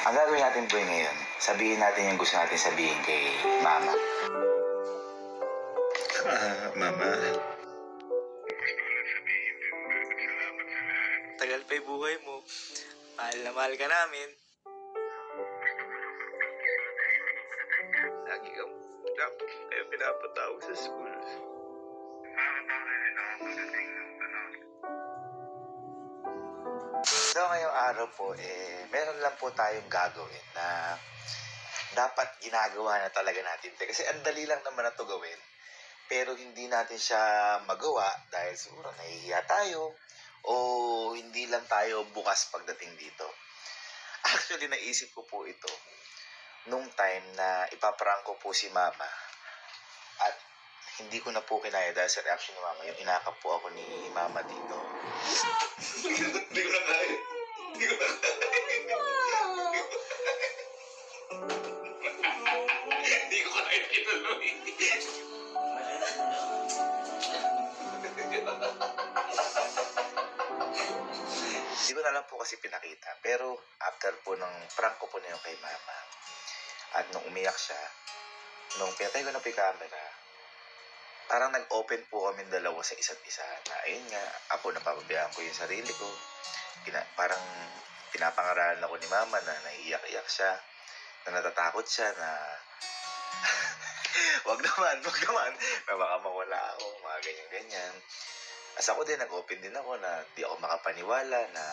Ang gagawin natin po ngayon, sabihin natin yung gusto natin sabihin kay Mama. Mama. Tagal pa yung buhay mo. Mahal na mahal ka namin. Lagi kang kayo pinapatawag sa school. So ngayong araw po, meron lang po tayong gagawin na dapat ginagawa na talaga natin. Kasi ang dali lang naman na ito gawin. Pero hindi natin siya magawa dahil siguro nahihiya tayo o hindi lang tayo bukas pagdating dito. Actually, naisip ko po ito nung time na ipaprank ko po si Mama. At hindi ko na po kinaya dahil sa reaction ni Mama. Yung inakap po ako ni Mama dito. Hindi ko na kaya. Hindi ko na kaya. Hindi ko kaya ituloy. Hindi ko na lang po kasi pinakita. Pero after po ng prank ko po na yung kay Mama, at nung umiyak siya, nung pinatay ko na po yung camera, parang nag-open po kami dalawa sa isa't isa. Na ayun nga, ako napapabayaan ko yung sarili ko. Parang pinapangaralan ako ni Mama na naiiyak-iyak siya, na natatakot siya na wag naman, na baka mawala ako, mga ganyan-ganyan. As ako din, nag-open din ako na di ako makapaniwala na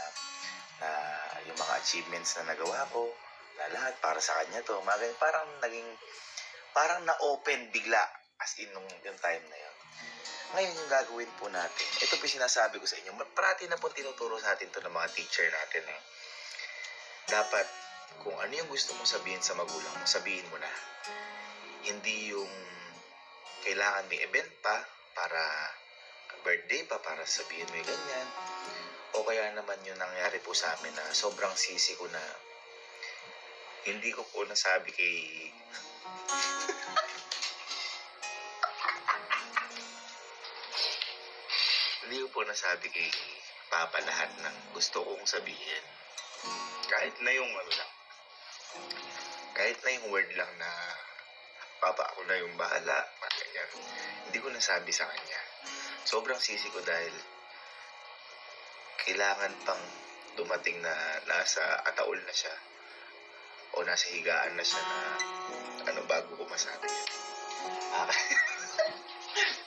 yung mga achievements na nagawa ko, na lahat para sa kanya to. Mga ganyan, parang na-open bigla, as in yung time na yun. Ngayon yung gagawin po natin, ito po sinasabi ko sa inyo, parati na po tinuturo sa atin to ng mga teacher natin. Dapat, kung ano yung gusto mong sabihin sa magulang mo, sabihin mo na. Hindi yung kailangan may event pa para birthday pa para sabihin mo yung ganyan. O kaya naman yung nangyari po sa amin na sobrang sisi ko na hindi ko po nasabi kay hindi ko po nasabi kay Papa lahat ng gusto kong sabihin. Kahit na yung kahit na yung word lang na Papa, ako na yung bahala. Ganyan. Hindi ko nasabi sa kanya. Sobrang sisi ko dahil kailangan pang dumating na nasa ataol na siya o nasa higaan na siya na bago ko masabi yun.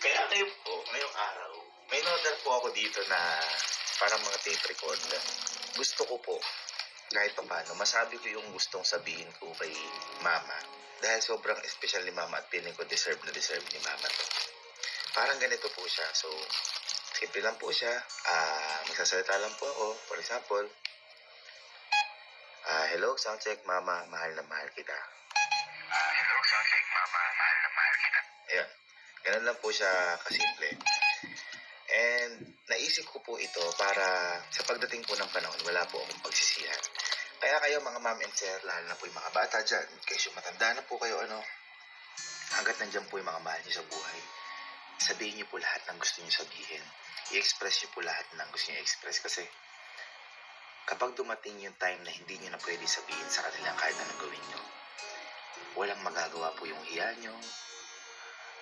Kaya kayo po, ngayong araw, may order po ako dito na parang mga tape recorder. Gusto ko po, kahit pa paano, masabi ko yung gustong sabihin ko kay Mama. Dahil sobrang special ni Mama at feeling ko deserve ni Mama to. Parang ganito po siya. So, simple lang po siya. Magsasalita lang po ako. For example, hello, soundcheck, Mama, mahal na mahal kita. Hello, soundcheck, Mama, mahal na mahal kita. Ayan. Ganun lang po siya kasimple. And naisip ko po ito para sa pagdating po ng panahon, wala po akong pagsisihan. Kaya kayo mga ma'am and sir, lalo na po yung mga bata dyan, kasi matanda na po kayo, hanggat nandyan po yung mga mahal niyo sa buhay, sabihin niyo po lahat ng gusto niyo sabihin. I-express niyo po lahat ng gusto niyo i-express kasi kapag dumating yung time na hindi niyo na pwede sabihin sa kanila kahit anong gawin niyo, walang magagawa po yung hiya niyo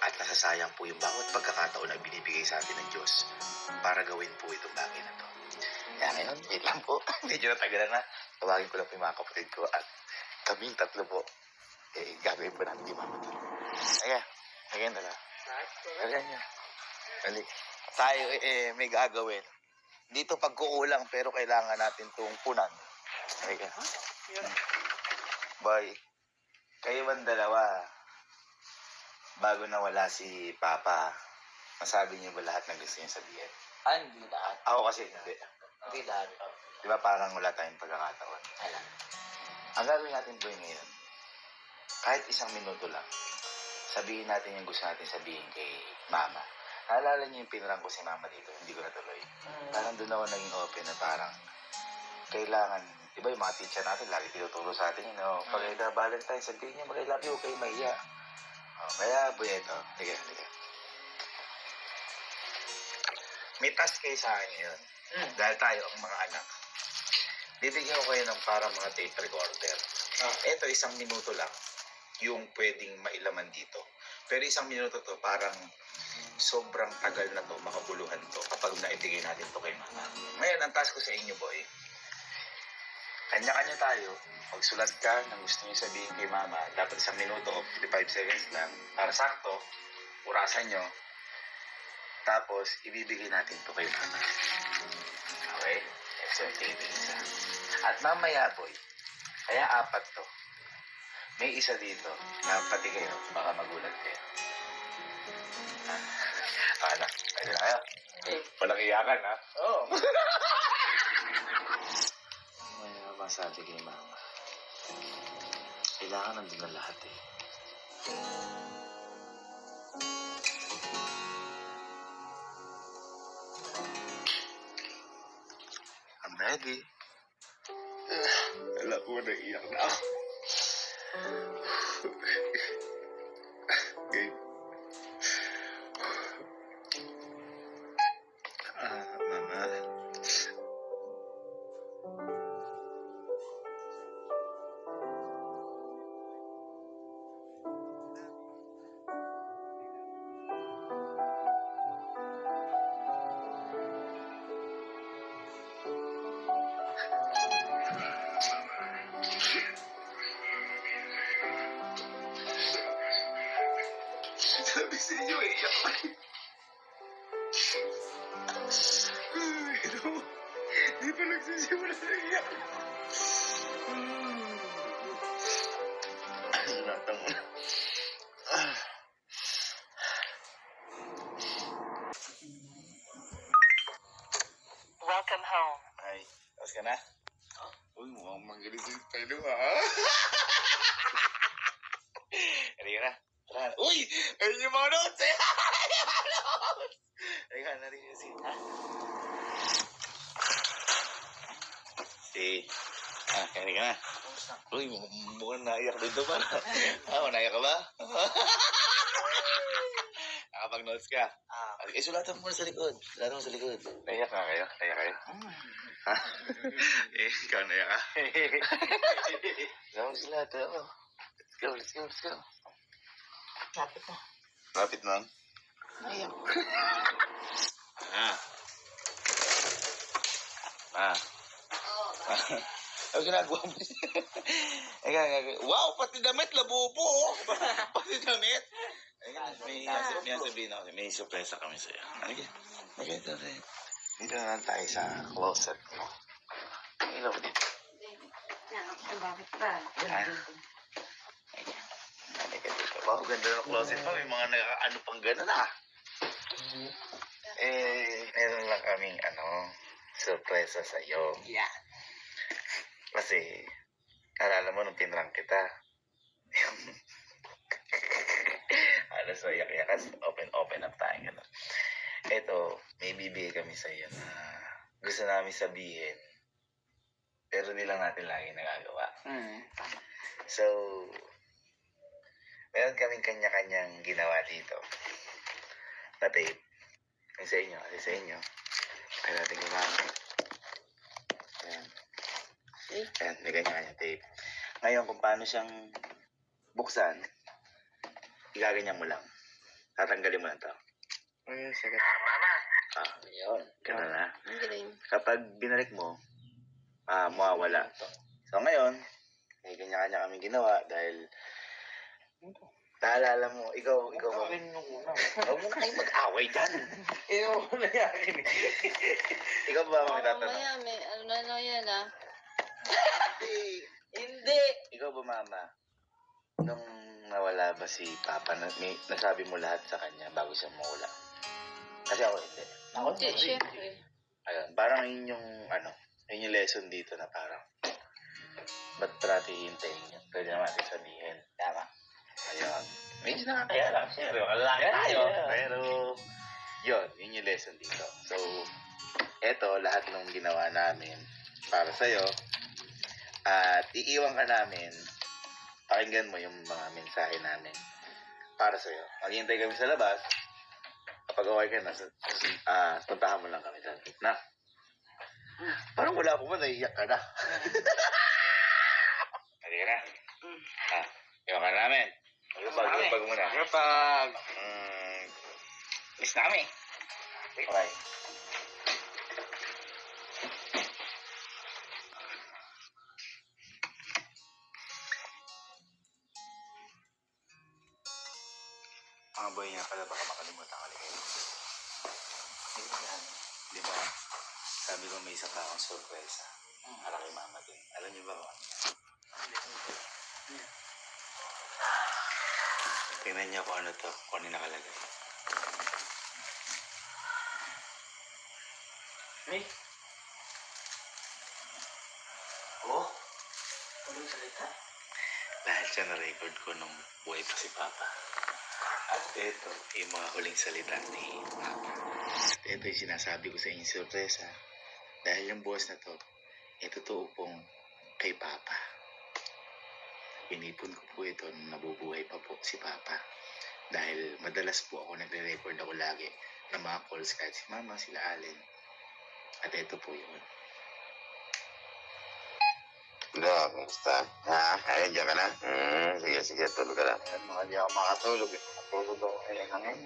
at nasasayang po yung bawat pagkakataon na binibigay sa atin ng Diyos para gawin po itong bagay na to. Kaya ngayon, wait lang po. Medyo natagalan na. Tawagin ko lang po yung mga kapatid ko at kaming tatlo po. Gagawin po namin di Mama. Ayan. Ayan na lang. Ayan niya. Balik. Tayo may gagawin. Dito pagkukulang pero kailangan natin itong punan. Ayan. Boy, kayo man dalawa, bago nawala si Papa, masabi niyo ba lahat ng gusto niyo sabihin? Hindi lahat. Ako kasi hindi. Hindi lahat. Di ba parang wala tayong pagkakataon? Alam. Ang gagawin natin po ngayon, kahit isang minuto lang, sabihin natin yung gusto natin sabihin kay Mama. Naalala niyo yung pinrang ko si Mama dito, hindi ko natuloy. Parang doon ako naging open na parang kailangan, di ba yung mga teacher natin, lagi tinuturo sa atin, pag Valentine, sabihin niyo mag-I love you, okay, mahiya. Kaya, boy, ito. Liga. May task kayo sa akin ngayon. Dahil tayo ang mga anak. bibigyan ko kayo ng parang mga tape recorder. Ito, 1 minuto lang yung pwedeng mailaman dito. Pero 1 minuto to, parang sobrang tagal na to, makabuluhan to, kapag naibigay natin to kay mama. Ngayon, ang task ko sa inyo, boy, kanya-kanya tayo. Magsulat ka ng gusto niyo sabihin kay mama. Dapat 1 minuto o 55 seconds lang. Para sakto, urasan nyo. Tapos, ibibigay natin to kay mama. Okay? So, tingin isa. At mamaya, boy, kaya 4 to. May isa dito na pati kayo, baka magulat kayo. Ano? Pwede na kayo? Walang iyakan, ha? Oo. May masabi kay mama. Kailangan nandun na lahat, eh. I'm ready. Alam ko na iyak na ako. Okay. Mama. Sabi sa inyo, iyak kayo. Di pa nagsisimula na iyak. Sinatang mo na. Welcome home. Ay, tapos ka na? Uy, mukhang magaling yung pelo, ha? Halika na. Tara na. Uy! Ayun yung mga notes, eh! Halika na rin kasi, ha? Halika na. Uy, mukhang naiyak dito pa. Naiyak ka ba? Nakapag-notes ka? Sulatan mo muna sa likod. Sulatan mo sa likod. Naiyak ka kayo? Naiyak kayo? Ha? Ikaw naiyak ka? Ikaw sulatan mo. Let's go. Lapit na. Lapit na. Ayaw. Ang ginagawa mo. Wow, pati damit, labubo. Pati damit. May sabihin ako. May surpresa kami sa'yo. Dito na lang tayo sa closet mo. Ilaw dito. Bakit ba? Wow, ganda ng closet mo. May mga ano pang gano'n, meron lang kaming surpresa sa'yo. Yeah. Kasi, alala mo nung pinrang kita. Alas so yak-yakas, open up tayo. Gano'n. Ito, may bibigay kami sa'yo na gusto namin sabihin. Pero di lang natin lagi nagagawa. So, meron kaming kanya-kanyang ginawa dito. Na tape. Kasi sa inyo. Kaya natin gumamit. Ayan. Ayan, may kanya-kanya tape. Ngayon, kung paano siyang buksan, igaganyan mo lang. Tatanggalin mo lang ito. Ayun, sagat. Mama! Ayun. Ganun na. Kapag binalik mo, mawawala. So, ngayon, may kanya-kanya kami ginawa dahil naalala mo, ikaw mo. Huwag mo na kayong mag-away dyan. Ikaw mo na yakin. Ikaw ba mga tatanong? Mamaya, may ano yan, ha? Hindi. Ikaw ba, mama? Nung nawala ba si Papa, nasabi mo lahat sa kanya bago siya mawala? Kasi ako hindi. Hindi, syempre. Ayun, parang yun yung, yun yung lesson dito na parang, ba't parati hintayin yun? Pwede naman natin sabihin. Tama. Ayun. Medyo nakakaya lang. Siyempre, malalaki tayo. Pero, yun yung lesson dito. So, eto, lahat ng ginawa namin para sa'yo. At iiwan ka namin, pakinggan mo yung mga mensahe namin para sa'yo. Maghihintay kami sa labas. Kapag okay ka na, puntahan mo lang kami dyan. Na? Parang wala ko man, naiiyak ka na. Halika na. Iwan ka na namin. Pag muna. Pag... Miss na kami. Okay. Mga boy nga pala, baka makalimutan ka ligay. Yan, di ba? Sabi ko may isa pa akong sorpresa. Para kay mama din. Alam niyo ba kung ano yan? Tingnan niyo kung ano to, kung ano yung nakalagay. Hey. Oh? Anong salita? Lahat siya na-record ko nung buhay pa si Papa. At ito, yung mga huling salita ni Papa. At ito yung sinasabi ko sa inyong sorpresa. Dahil yung boss na to, totoo pong kay Papa. Pinipon ko po ito nung nabubuhay pa po si Papa. Dahil madalas po ako nagre-record ako lagi ng mga calls kahit si Mama, sila Allen. At ito po yun. Hello, kumusta? Ayun, dyan ka na? Sige, tulog ka na. Mga di ako makatulog eh. Tulog ako kaya hangin.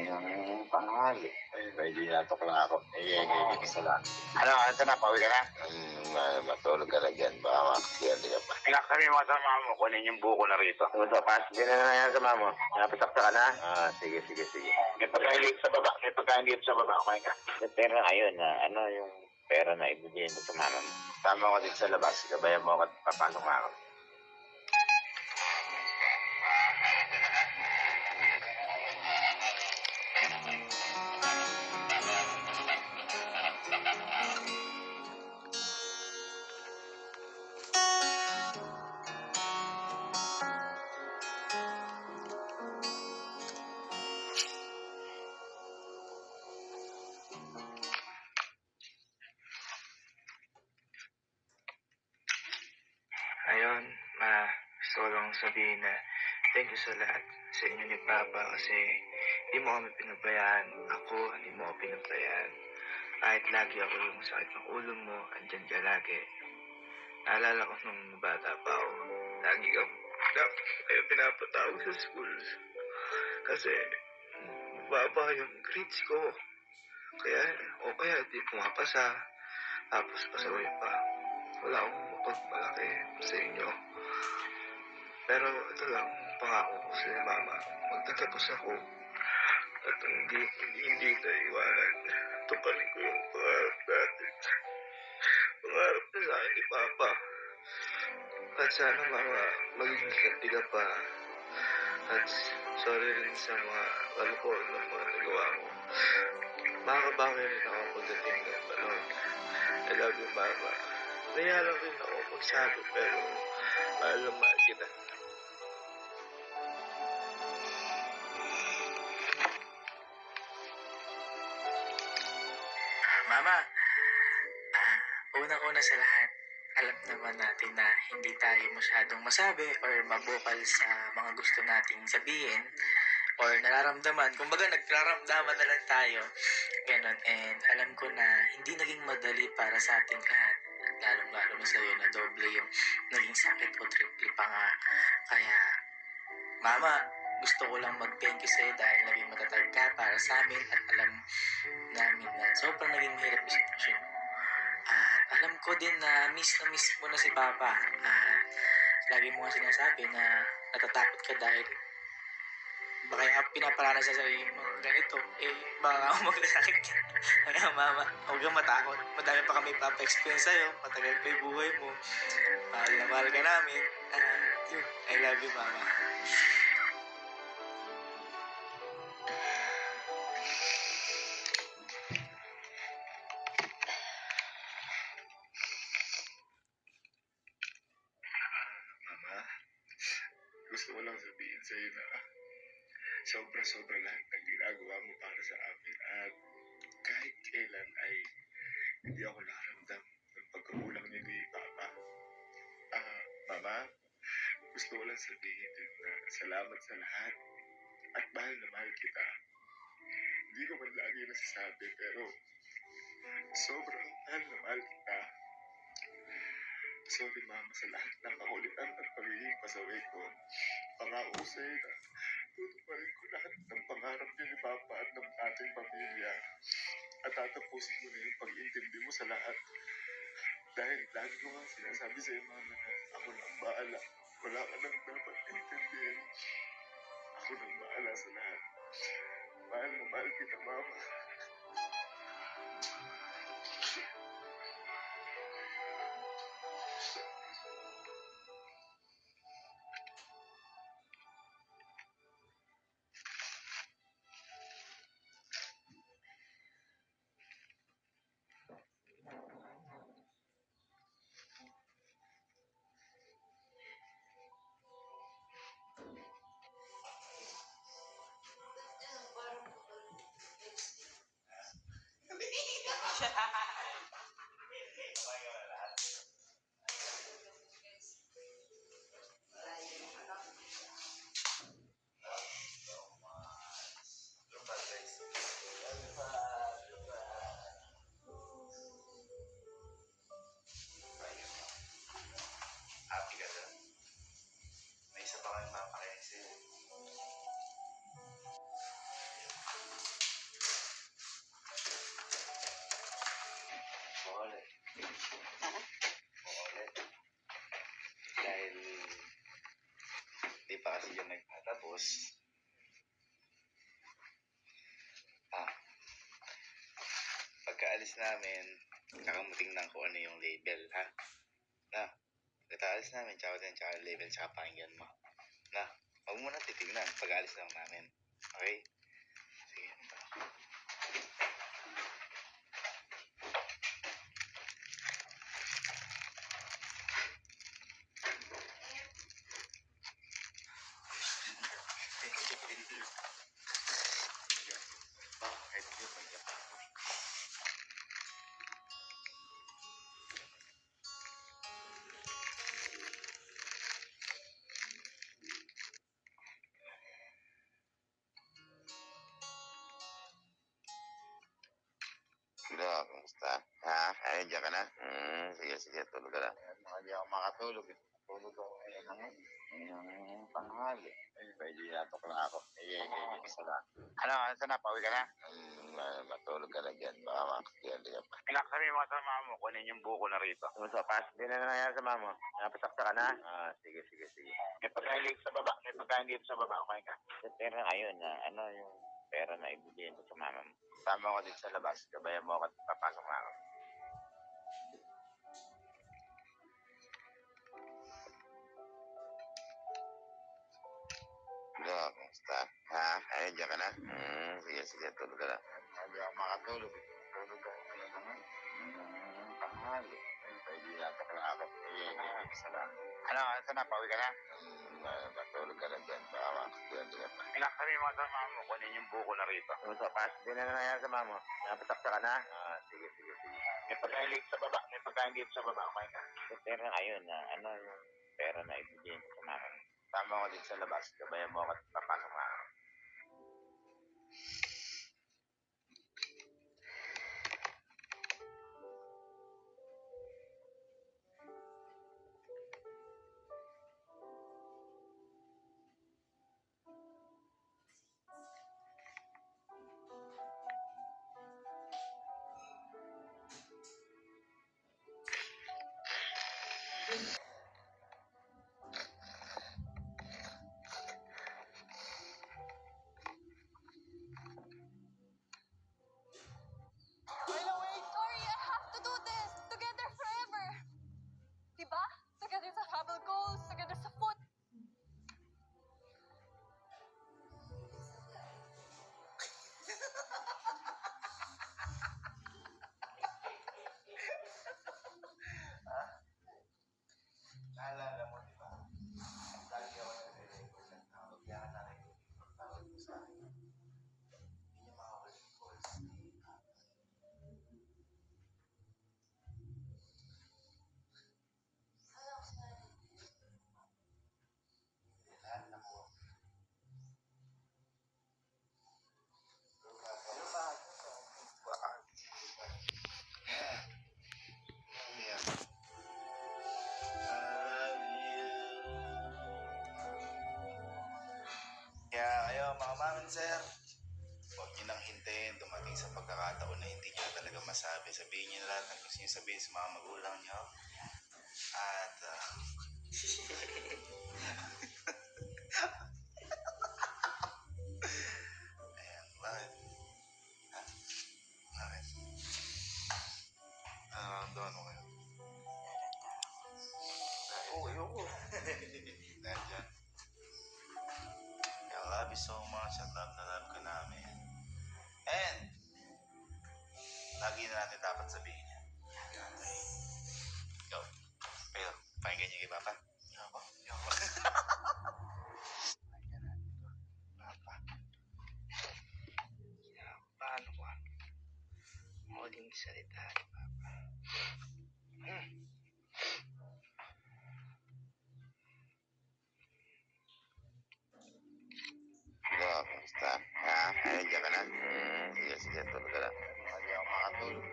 Yung panghali. Medyo natok lang ako. Isa lang. Ano, ito na, pauwi ka na? Matulog ka na dyan. Baka makakasiyan ka pa. Inak kami mga sama mo, kunin yung buko na rito. Kumusta, pas? Hindi na yan sama mo. Napitakta ka na? Sige. May pagkain dito sa baba. Kumain ka. Pero ayun, ano yung pera na ibigay mo sa mama mo? Tama ko dito sa labas. Gabayan mo ako at papasok na ako. Ayun, gusto ko lang sabihin na thank you sa lahat sa inyo ni Papa kasi hindi mo kami pinabayaan. Ako, hindi mo ako pinabayaan. Kahit lagi ako yung sakit ng ulo mo, andyan ka lagi. Naalala ko nung bata pa ako. Lagi kayo pinapatawag sa schools. Kasi baba yung grades ko. Kaya di pumapasa. Tapos pasaway pa. Wala akong mapagmalaki sa inyo. Pero ito lang, pangako ko sa mama. Magtatapos ako. At hindi na iwanan. Tuparin ko yung pangarap natin. Pangarap na sa akin ni Papa. At sana mama, maging happy ka pa. At sorry rin sa mga kalukuhan ng mga nagawa ko. Makakabawi rin ako pagdating ng panahon. I love you, mama. Naya lang rin ako magsabi pero mahal na mahal kita. Mama, unang-una sa lahat, alam naman natin na hindi tayo masyadong masabi or mabukal sa mga gusto nating sabihin or nararamdaman. Kumbaga, nagkararamdaman na lang tayo. Ganon. And alam ko na hindi naging madali para sa ating lahat. Lalo na sa'yo na doble yung naging sakit o triple pa nga. Kaya, Mama, gusto ko lang mag-thank you sa'yo dahil naging matatag ka para sa amin at alam namin na sobrang naging mahirap yung sitwasyon mo. At alam ko din na miss mo na si Papa. Lagi mo nga sinasabi na natatakot ka dahil baka pinaparanas sa sarili mo ganito, baka ako maglasakit ka. Kaya mama, huwag kang matakot. Madami pa kami papa-experience sa'yo. Matagal pa yung buhay mo. Mahal na mahal ka namin. I love you, mama. Mama, gusto ko lang sabihin sa'yo na sobra-sobra lahat ng ginagawa mo para sa amin at kahit kailan ay hindi ako nakaramdam ng pagkakulang niya ni Papa. Mama, gusto ko lang sabihin din na salamat sa lahat at mahal na mahal kita. Hindi ko man lagi nasasabi pero Sobrang mahal na mahal kita. Sorry mama sa lahat ng kakulitan at pagiging pasaway ko. Pangako ko sa'yo na tutuparin ko lahat ng pangarap niyo ni Papa at ng ating pamilya. At tatapusin mo na yung pag-intindi mo sa lahat. Dahil lagi ko nga sinasabi sa'yo mama na ako nang bahala. Wala ka nang dapat intindihin. Ako nang bahala sa lahat. Mahal na mahal kita mama. Happy ka doon? May isa pa kami papakinig sa'yo. Maulit. Maulit. Dahil di pa kasi yun nagtatapos. Pagkaalis namin, kakamuting lang kung ano yung label, ha? Na, pagkaalis namin, tsaka din, tsaka label, tsaka pakinggan mo. Na, huwag mo na titignan, pag-aalis lang namin. Okay? Sige. Bakit yun? Hello, kumusta? Ha? Ayun, dyan ka na? Sige, tulog ka na. Hindi ako makatulog. Tulog ako ngayon ng tanghali. Ay, medyo yatok lang ako. Isa lang. Ano, saan na? Pauwi ka na? Matulog ka na dyan. Baka makakiyali ka pa. Sabi mo sa mama mo, kunin yung buko na rito. Sa pas, hindi na nangyayari sa mama mo. Napasakta ka na? Sige. May pagkain dito sa baba. Okay ka? Sa pera ngayon, ano yung pera na ibigay ko sa mama mo? Tama ko dito sa labas. Gabayan mo ako at papasok na ako. Hello, kumusta? Ha? Ayun, dyan ka na? Sige, tulog ka na. Hindi ako makatulog. Tulog ako ngayon ng tanghali. Ay, medyo yatok lang ako. Isa lang. Ano, saan na? Pauwi ka na? Matulog ka na dyan. Baka makakiyali ka pa. Sabi mo sa mama mo, kunin yung buko na rito. Sa pas, hindi na nangyayari sa mama mo. Napasakta ka na? Sige. May pagkain dito sa baba. Okay ka? Sa pera ngayon, ano yung pera na ibigay ko sa mama mo? Tama ko dito sa labas. Gabayan mo ako at papasok na ako. mga mamin, sir, huwag niyo nang hintayin dumating sa pagkakataon na hindi niyo talaga masabi. Sabihin niyo na lahat ng gusto niyo sabihin sa mga magulang niyo. At, ayan, bakit? Ha? Bakit? Ano nararamdaman mo ngayon? Oo, ayoko. Dahil dyan. I love you so much at love na love ka namin. And, lagi na natin dapat sabihin yan. Ikaw. Pero, pakinggan niyo kay Papa. Ako. Pakinggan natin ito. Papa. Paano ko? Muling salita ni Papa. Ikaw, kamusta? Ha? Nandiyan ka na? Sige, sige, tulog ka na. Hindi ako makatulog.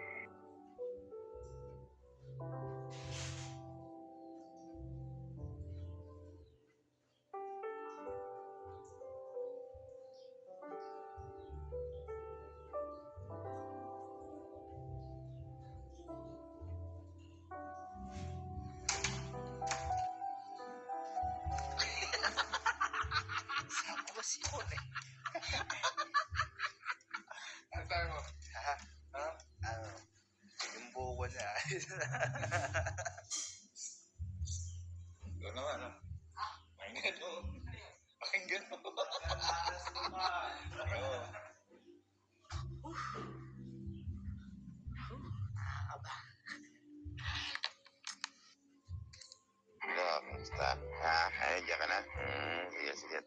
Ako ba si Mon eh? Ano tayo mo? Ha? Ha? Ano? Yung buko niya. Ikaw naman, ano? Pakinggan mo. Pakinggan mo. Oo. Ikaw, kamusta? Ha? Nandiyan ka na? Sige, sige.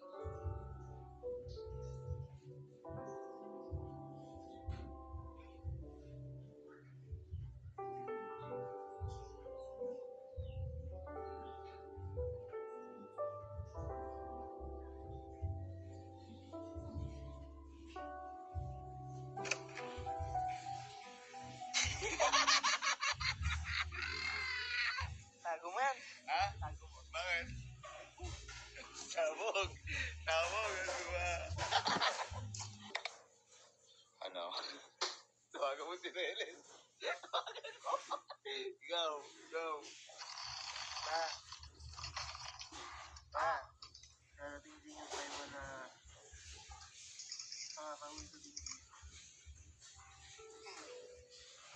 Tago mo yan. Ha? Bakit? Sabog. Sabog. Ano ba? Ano? Tawagan mo si Reles. Tawagan mo. Ikaw. Ikaw. Pa. Pa. Narating din yung time mo na makakawin ko din.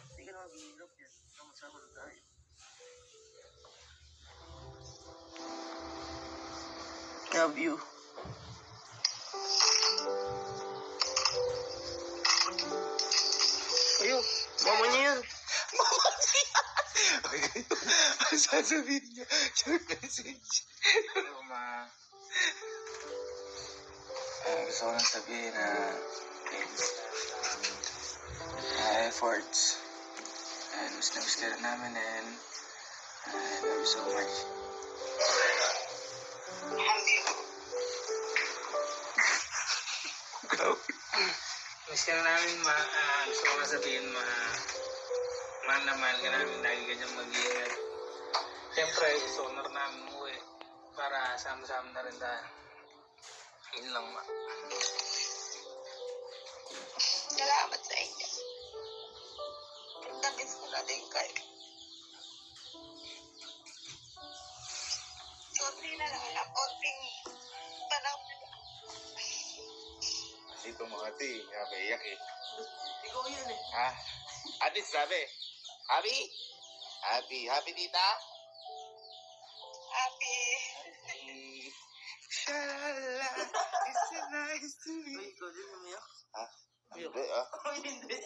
Hindi ka naman bihirap yan. Sama-sama na tayo. Love you. Ayun, mama niya yan. Ang sasabihin niya, short message. Hello, ma. Gusto ko lang sabihin na efforts. And miss na miss ka rin namin and I love you so much. Miss ka na namin, ma. Gusto ko lang sabihin, mahal na mahal ka namin. Lagi ka niyang mag-iingat. Siyempre, gusto ko na rin namin umuwi para sama-sama na rin tayo. Yun lang, ma. Salamat sa inyo. Namiss ko na din kayo. Konti na lang na konting panahon. Ito mga ti, iyak eh. Ikaw yun eh. Ha? Ate, sabi. Happy? Happy. Happy, tita? Happy. Shalala, it's so nice to Uy, meet. ikaw din umiyak? Ha? Hindi ah. Uy, hindi.